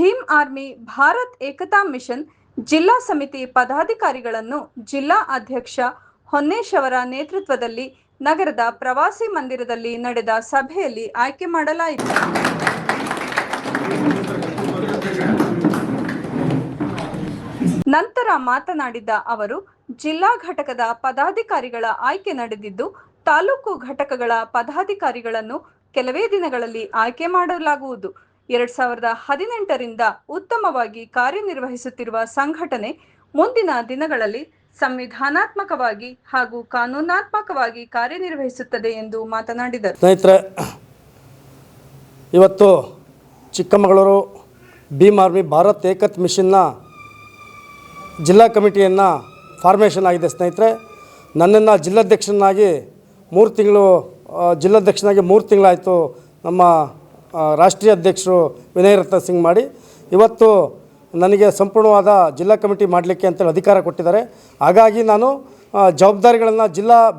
Bhim army Bharat ಏಕತಾ mission ಜಿಲ್ಲಾ ಸಮಿತಿ ಪದಾಧಿಕಾರಿಗಳನ್ನು ಜಿಲ್ಲಾ ಅಧ್ಯಕ್ಷ ಹೊನ್ನೇಶ್ ಅವರ ನೇತೃತ್ವದಲ್ಲಿ ನಗರದ ಪ್ರವಾಸಿ ಮಂದಿರದಲ್ಲಿ ನಡೆದ ಸಭೆಯಲ್ಲಿ ಆಯ್ಕೆ ಮಾಡಲಾಯಿತು. ನಂತರ ಮಾತನಾಡಿದ ಅವರು, ಜಿಲ್ಲಾ ಘಟಕದ ಪದಾಧಿಕಾರಿಗಳ ಆಯ್ಕೆ ನಡೆದಿದ್ದು, ತಾಲೂಕು ಘಟಕಗಳ ಪದಾಧಿಕಾರಿಗಳನ್ನು ಕೆಲವೇ ದಿನಗಳಲ್ಲಿ ಆಯ್ಕೆ ಮಾಡಲಾಗುವುದು. 2018ರಿಂದ ಉತ್ತಮವಾಗಿ ಕಾರ್ಯನಿರ್ವಹಿಸುತ್ತಿರುವ ಸಂಘಟನೆ ಮುಂದಿನ ದಿನಗಳಲ್ಲಿ ಸಂವಿಧಾನಾತ್ಮಕವಾಗಿ ಹಾಗೂ ಕಾನೂನಾತ್ಮಕವಾಗಿ ಕಾರ್ಯನಿರ್ವಹಿಸುತ್ತದೆ ಎಂದು ಮಾತನಾಡಿದರು. ಸ್ನೇಹಿತರೆ, ಇವತ್ತು ಚಿಕ್ಕಮಗಳೂರು ಭೀಮ್ ಆರ್ಮಿ ಭಾರತ್ ಏಕತಾ ಮಿಷನ್ನ ಜಿಲ್ಲಾ ಕಮಿಟಿಯನ್ನು ಫಾರ್ಮೇಷನ್ ಆಗಿದೆ. ಸ್ನೇಹಿತರೆ, ನನ್ನನ್ನು ಜಿಲ್ಲಾಧ್ಯಕ್ಷನಾಗಿ 3 ತಿಂಗಳಾಯಿತು ನಮ್ಮ ರಾಷ್ಟ್ರೀಯ ಅಧ್ಯಕ್ಷರು ವಿನಯ್ ರತ್ನ ಸಿಂಗ್ ಮಾಡಿ ಇವತ್ತು ನನಗೆ ಸಂಪೂರ್ಣವಾದ ಜಿಲ್ಲಾ ಕಮಿಟಿ ಮಾಡಲಿಕ್ಕೆ ಅಂತೇಳಿ ಅಧಿಕಾರ ಕೊಟ್ಟಿದ್ದಾರೆ. ಹಾಗಾಗಿ ನಾನು ಜವಾಬ್ದಾರಿಗಳನ್ನು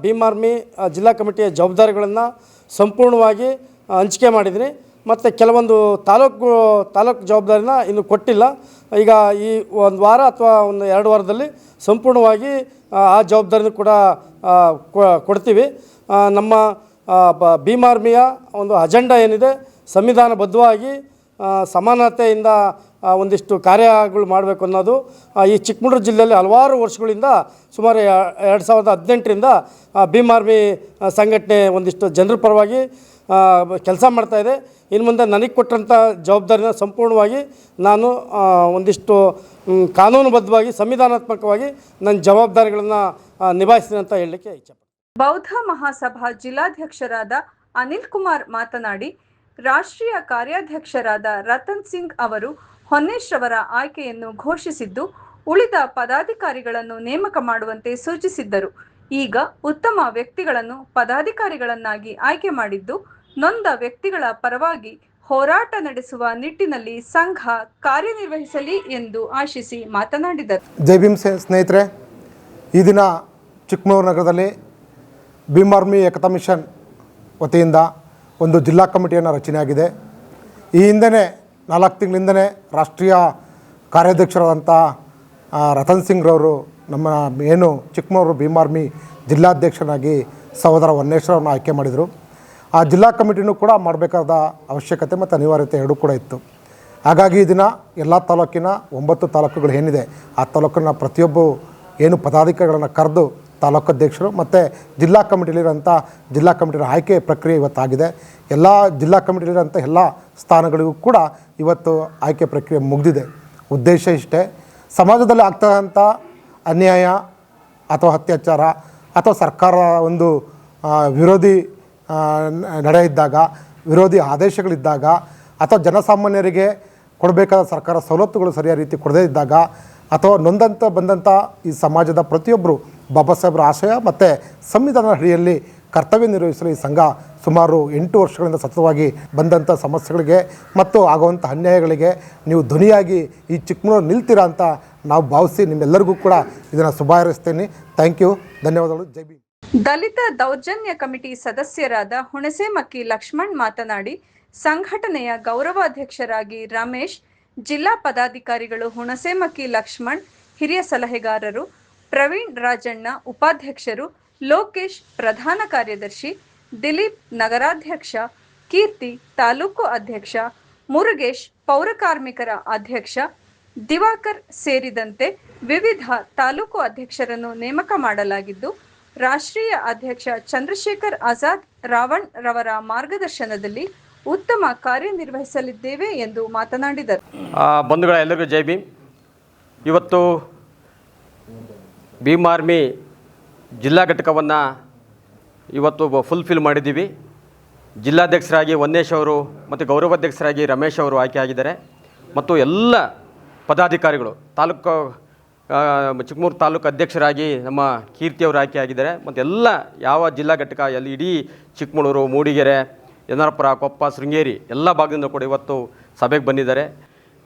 ಭೀಮ್ ಆರ್ಮಿ ಜಿಲ್ಲಾ ಕಮಿಟಿಯ ಜವಾಬ್ದಾರಿಗಳನ್ನು ಸಂಪೂರ್ಣವಾಗಿ ಹಂಚಿಕೆ ಮಾಡಿದ್ದೀನಿ. ಮತ್ತು ಕೆಲವೊಂದು ತಾಲೂಕು ಜವಾಬ್ದಾರಿನ ಇನ್ನೂ ಕೊಟ್ಟಿಲ್ಲ. ಈಗ ಈ 1 ವಾರ ಅಥವಾ 2 ವಾರದಲ್ಲಿ ಸಂಪೂರ್ಣವಾಗಿ ಆ ಜವಾಬ್ದಾರಿನೂ ಕೂಡ ಕೊಡ್ತೀವಿ. ನಮ್ಮ ಭೀಮ್ ಆರ್ಮಿಯ ಒಂದು ಅಜೆಂಡಾ ಏನಿದೆ, ಸಂವಿಧಾನಬದ್ಧವಾಗಿ ಸಮಾನತೆಯಿಂದ ಒಂದಿಷ್ಟು ಕಾರ್ಯಗಳು ಮಾಡಬೇಕು ಅನ್ನೋದು. ಈ ಚಿಕ್ಕಮಗಳೂರು ಜಿಲ್ಲೆಯಲ್ಲಿ ಹಲವಾರು ವರ್ಷಗಳಿಂದ ಸುಮಾರು 2018ರಿಂದ ಭೀಮ್ ಆರ್ಮಿ ಸಂಘಟನೆ ಒಂದಿಷ್ಟು ಜನರ ಪರವಾಗಿ ಕೆಲಸ ಮಾಡ್ತಾಯಿದೆ. ಇನ್ನು ಮುಂದೆ ನನಗೆ ಕೊಟ್ಟಂಥ ಜವಾಬ್ದಾರಿನ ಸಂಪೂರ್ಣವಾಗಿ ನಾನು ಒಂದಿಷ್ಟು ಕಾನೂನುಬದ್ಧವಾಗಿ ಸಂವಿಧಾನಾತ್ಮಕವಾಗಿ ನನ್ನ ಜವಾಬ್ದಾರಿಗಳನ್ನು ನಿಭಾಯಿಸ್ತೀನಿ ಅಂತ ಹೇಳಲಿಕ್ಕೆ ಇಚ್ಛೆಪಡ್ತೀನಿ. ಬೌದ್ಧ ಮಹಾಸಭಾ ಜಿಲ್ಲಾಧ್ಯಕ್ಷರಾದ ಅನಿಲ್ ಕುಮಾರ್ ಮಾತನಾಡಿ, ರಾಷ್ಟ್ರೀಯ ಕಾರ್ಯಾಧ್ಯಕ್ಷರಾದ ರತನ್ ಸಿಂಗ್ ಅವರು ಹೊನ್ನೇಶ್ ಅವರ ಆಯ್ಕೆಯನ್ನು ಘೋಷಿಸಿದ್ದು, ಉಳಿದ ಪದಾಧಿಕಾರಿಗಳನ್ನು ನೇಮಕ ಮಾಡುವಂತೆ ಸೂಚಿಸಿದ್ದರು. ಈಗ ಉತ್ತಮ ವ್ಯಕ್ತಿಗಳನ್ನು ಪದಾಧಿಕಾರಿಗಳನ್ನಾಗಿ ಆಯ್ಕೆ ಮಾಡಿದ್ದು, ನೊಂದ ವ್ಯಕ್ತಿಗಳ ಪರವಾಗಿ ಹೋರಾಟ ನಡೆಸುವ ನಿಟ್ಟಿನಲ್ಲಿ ಸಂಘ ಕಾರ್ಯನಿರ್ವಹಿಸಲಿ ಎಂದು ಆಶಿಸಿ ಮಾತನಾಡಿದರು. ಜೈ ಭೀಮ್ ಸ್ನೇಹಿತರೆ, ಈ ದಿನ ಚಿಕ್ಕಮಗಳೂರು ನಗರದಲ್ಲಿ ಭೀಮ್ ಆರ್ಮಿ ಏಕತಾ ಮಿಷನ್ ವತಿಯಿಂದ ಒಂದು ಜಿಲ್ಲಾ ಕಮಿಟಿಯನ್ನು ರಚನೆಯಾಗಿದೆ. ಈ ಹಿಂದೆ 4 ತಿಂಗಳಿಂದಲೇ ರಾಷ್ಟ್ರೀಯ ಕಾರ್ಯಾಧ್ಯಕ್ಷರಾದಂಥ ರತನ್ ಸಿಂಗ್ರವರು ನಮ್ಮ ಏನು ಚಿಕ್ಕಮಗಳೂರು ಭೀಮ್ ಆರ್ಮಿ ಜಿಲ್ಲಾಧ್ಯಕ್ಷರಾಗಿ ಸಹೋದರ ಹೊನ್ನೇಶ್ವರವನ್ನು ಆಯ್ಕೆ ಮಾಡಿದರು. ಆ ಜಿಲ್ಲಾ ಕಮಿಟಿನೂ ಕೂಡ ಮಾಡಬೇಕಾದ ಅವಶ್ಯಕತೆ ಮತ್ತು ಅನಿವಾರ್ಯತೆ ಎರಡೂ ಕೂಡ ಇತ್ತು. ಹಾಗಾಗಿ ಈ ದಿನ ಎಲ್ಲ ತಾಲೂಕಿನ 9 ತಾಲೂಕುಗಳು ಏನಿದೆ ಆ ತಾಲೂಕಿನ ಪ್ರತಿಯೊಬ್ಬ ಏನು ಪದಾಧಿಕಾರಿಗಳನ್ನು ಕರೆದು ತಾಲೂಕಾಧ್ಯಕ್ಷರು ಮತ್ತು ಜಿಲ್ಲಾ ಕಮಿಟಿಲಿರೋಂಥ ಜಿಲ್ಲಾ ಕಮಿಟಿಯ ಆಯ್ಕೆ ಪ್ರಕ್ರಿಯೆ ಇವತ್ತಾಗಿದೆ. ಎಲ್ಲ ಜಿಲ್ಲಾ ಕಮಿಟಿಲಿರೋಂಥ ಎಲ್ಲ ಸ್ಥಾನಗಳಿಗೂ ಕೂಡ ಇವತ್ತು ಆಯ್ಕೆ ಪ್ರಕ್ರಿಯೆ ಮುಗಿದಿದೆ. ಉದ್ದೇಶ ಇಷ್ಟೇ, ಸಮಾಜದಲ್ಲಿ ಆಗ್ತಕ್ಕಂಥ ಅನ್ಯಾಯ ಅಥವಾ ಅತ್ಯಾಚಾರ ಅಥವಾ ಸರ್ಕಾರ ಒಂದು ವಿರೋಧಿ ನಡೆ ಇದ್ದಾಗ, ವಿರೋಧಿ ಆದೇಶಗಳಿದ್ದಾಗ ಅಥವಾ ಜನಸಾಮಾನ್ಯರಿಗೆ ಕೊಡಬೇಕಾದ ಸರ್ಕಾರ ಸವಲತ್ತುಗಳು ಸರಿಯಾದ ರೀತಿ ಕೊಡದೇ ಇದ್ದಾಗ ಅಥವಾ ಬಂದಂಥ ಈ ಸಮಾಜದ ಪ್ರತಿಯೊಬ್ಬರು ಬಾಬಾ ಸಾಹೇಬರ ಆಶಯ ಮತ್ತು ಸಂವಿಧಾನದ ಅಡಿಯಲ್ಲಿ ಕರ್ತವ್ಯ ನಿರ್ವಹಿಸಲು ಈ ಸಂಘ ಸುಮಾರು 8 ವರ್ಷಗಳಿಂದ ಸತತವಾಗಿ ಬಂದಂಥ ಸಮಸ್ಯೆಗಳಿಗೆ ಮತ್ತು ಆಗುವಂಥ ಅನ್ಯಾಯಗಳಿಗೆ ನೀವು ಧ್ವನಿಯಾಗಿ ಈ ಚಿಕ್ಕಮಗಳೂರು ನಿಲ್ತೀರಾ ಅಂತ ನಾವು ಭಾವಿಸಿ ನಿಮ್ಮೆಲ್ಲರಿಗೂ ಕೂಡ ಇದನ್ನು ಶುಭಾರೈಸ್ತೇನೆ. ಥ್ಯಾಂಕ್ ಯು, ಧನ್ಯವಾದಗಳು. ಜೈ ಭೀಮ್. ದಲಿತ ದೌರ್ಜನ್ಯ ಕಮಿಟಿ ಸದಸ್ಯರಾದ ಹುಣಸೇಮಕ್ಕಿ ಲಕ್ಷ್ಮಣ್ ಮಾತನಾಡಿ, ಸಂಘಟನೆಯ ಗೌರವಾಧ್ಯಕ್ಷರಾಗಿ ರಮೇಶ್, ಜಿಲ್ಲಾ ಪದಾಧಿಕಾರಿಗಳು ಹುಣಸೇಮಕ್ಕಿ ಲಕ್ಷ್ಮಣ್ ಹಿರಿಯ ಸಲಹೆಗಾರರು, ಪ್ರವೀಣ್ ರಾಜಣ್ಣ ಉಪಾಧ್ಯಕ್ಷರು, ಲೋಕೇಶ್ ಪ್ರಧಾನ ಕಾರ್ಯದರ್ಶಿ, ದಿಲೀಪ್ ನಗರಾಧ್ಯಕ್ಷ, ಕೀರ್ತಿ ತಾಲೂಕು ಅಧ್ಯಕ್ಷ, ಮುರುಗೇಶ್ ಪೌರಕಾರ್ಮಿಕರ ಅಧ್ಯಕ್ಷ, ದಿವಾಕರ್ ಸೇರಿದಂತೆ ವಿವಿಧ ತಾಲೂಕು ಅಧ್ಯಕ್ಷರನ್ನು ನೇಮಕ ಮಾಡಲಾಗಿದ್ದು, ರಾಷ್ಟ್ರೀಯ ಅಧ್ಯಕ್ಷ ಚಂದ್ರಶೇಖರ್ ಆಜಾದ್ ರಾವಣ್ ರವರ ಮಾರ್ಗದರ್ಶನದಲ್ಲಿ ಉತ್ತಮ ಕಾರ್ಯನಿರ್ವಹಿಸಲಿದ್ದೇವೆ ಎಂದು ಮಾತನಾಡಿದರು. ಬಂಧುಗಳ ಎಲ್ಲರಿಗೂ ಜೈ ಭೀಮ್. ಇವತ್ತು ಭೀಮ್ ಆರ್ಮಿ ಜಿಲ್ಲಾ ಘಟಕವನ್ನು ಇವತ್ತು ಫುಲ್ಫಿಲ್ ಮಾಡಿದ್ದೀವಿ. ಜಿಲ್ಲಾಧ್ಯಕ್ಷರಾಗಿ ಹೊನ್ನೇಶ್ ಅವರು ಮತ್ತು ಗೌರವಾಧ್ಯಕ್ಷರಾಗಿ ರಮೇಶ್ ಅವರು ಆಯ್ಕೆಯಾಗಿದ್ದಾರೆ. ಮತ್ತು ಎಲ್ಲ ಪದಾಧಿಕಾರಿಗಳು ಚಿಕ್ಕಮಗಳೂರು ತಾಲೂಕು ಅಧ್ಯಕ್ಷರಾಗಿ ನಮ್ಮ ಕೀರ್ತಿಯವರು ಆಯ್ಕೆಯಾಗಿದ್ದಾರೆ. ಮತ್ತು ಎಲ್ಲ ಯಾವ ಜಿಲ್ಲಾ ಘಟಕ ಇಡೀ ಚಿಕ್ಕಮಗಳೂರು, ಮೂಡಿಗೆರೆ, ಯನ್ನಾರಪುರ, ಕೊಪ್ಪ, ಶೃಂಗೇರಿ ಎಲ್ಲ ಭಾಗದಿಂದ ಕೂಡ ಇವತ್ತು ಸಭೆಗೆ ಬಂದಿದ್ದಾರೆ.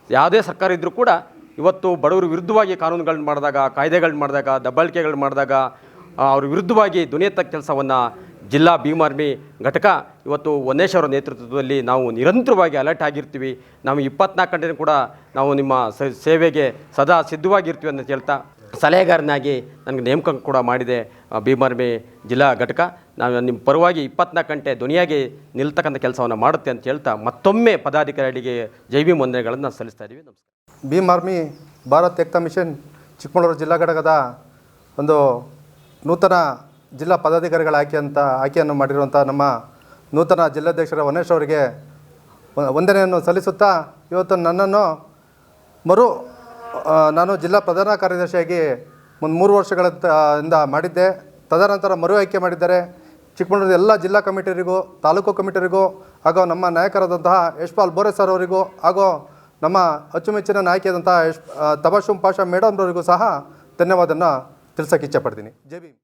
ಯಾವುದೇ ಸರ್ಕಾರ ಇದ್ದರೂ ಕೂಡ ಇವತ್ತು ಬಡವರ ವಿರುದ್ಧವಾಗಿ ಕಾನೂನುಗಳನ್ನ ಮಾಡಿದಾಗ, ಕಾಯ್ದೆಗಳನ್ನ ಮಾಡಿದಾಗ, ದಬ್ಬಾಳಿಕೆಗಳು ಮಾಡಿದಾಗ ಅವ್ರ ವಿರುದ್ಧವಾಗಿ ಧ್ವನಿ ಎತ್ತ ಕೆಲಸವನ್ನು ಜಿಲ್ಲಾ ಭೀಮ್ ಆರ್ಮಿ ಘಟಕ ಇವತ್ತು ಹೊನ್ನೇಶ್ ಅವರ ನೇತೃತ್ವದಲ್ಲಿ ನಾವು ನಿರಂತರವಾಗಿ ಅಲರ್ಟ್ ಆಗಿರ್ತೀವಿ. ನಾವು 24 ಗಂಟೆ ಕೂಡ ನಾವು ನಿಮ್ಮ ಸೇವೆಗೆ ಸದಾ ಸಿದ್ಧವಾಗಿರ್ತೀವಿ ಅಂತ ಹೇಳ್ತಾ ಸಲಹೆಗಾರನಾಗಿ ನನಗೆ ನೇಮಕ ಕೂಡ ಮಾಡಿದೆ ಭೀಮ್ ಆರ್ಮಿ ಜಿಲ್ಲಾ ಘಟಕ. ನಾವು ನಿಮ್ಮ ಪರವಾಗಿ 24 ಗಂಟೆ ಧ್ವನಿಯಾಗಿ ನಿಲ್ತಕ್ಕಂಥ ಕೆಲಸವನ್ನು ಮಾಡುತ್ತೆ ಅಂತ ಹೇಳ್ತಾ ಮತ್ತೊಮ್ಮೆ ಪದಾಧಿಕಾರಿಗಳಿಗೆ ಜೈ ಭೀಮ್ ವಂದನೆಗಳನ್ನು ಸಲ್ಲಿಸ್ತಾ ಇದ್ದೀವಿ. ನಮಸ್ಕಾರ. ಭೀಮ್ ಆರ್ಮಿ ಭಾರತ್ ಏಕತಾ ಮಿಷನ್ ಚಿಕ್ಕಮಗಳೂರು ಜಿಲ್ಲಾ ಘಟಕದ ಒಂದು ನೂತನ ಜಿಲ್ಲಾ ಪದಾಧಿಕಾರಿಗಳ ಆಯ್ಕೆಯನ್ನು ಮಾಡಿರುವಂಥ ನಮ್ಮ ನೂತನ ಜಿಲ್ಲಾಧ್ಯಕ್ಷರ ಹೊನ್ನೇಶ್ ಅವರಿಗೆ ವಂದನೆಯನ್ನು ಸಲ್ಲಿಸುತ್ತಾ ಇವತ್ತು ನನ್ನನ್ನು ನಾನು ಜಿಲ್ಲಾ ಪ್ರಧಾನ ಕಾರ್ಯದರ್ಶಿಯಾಗಿ ಒಂದು 3 ವರ್ಷಗಳಿಂದ ಮಾಡಿದ್ದೆ. ತದನಂತರ ಮರು ಆಯ್ಕೆ ಮಾಡಿದ್ದಾರೆ. ಚಿಕ್ಕಮಗಳೂರು ಎಲ್ಲ ಜಿಲ್ಲಾ ಕಮಿಟಿಯವರಿಗೂ, ತಾಲೂಕು ಕಮಿಟಿಯವರಿಗೂ ಹಾಗೂ ನಮ್ಮ ನಾಯಕರಾದಂತಹ ಯಶ್ಪಾಲ್ ಬೋರೆ ಸರ್ ಅವರಿಗೂ ಹಾಗೂ ನಮ್ಮ ಅಚ್ಚುಮೆಚ್ಚಿನ ನಾಯಕಿಯಾದಂತಹ ತಬಾಶುಮ್ ಪಾಷಾ ಮೇಡಮ್ರವರಿಗೂ ಸಹ ಧನ್ಯವಾದನ ತಿಳಿಸೋಕೆ ಇಚ್ಛೆಪಡ್ತೀನಿ. ಜೈ ಭೀಮ್.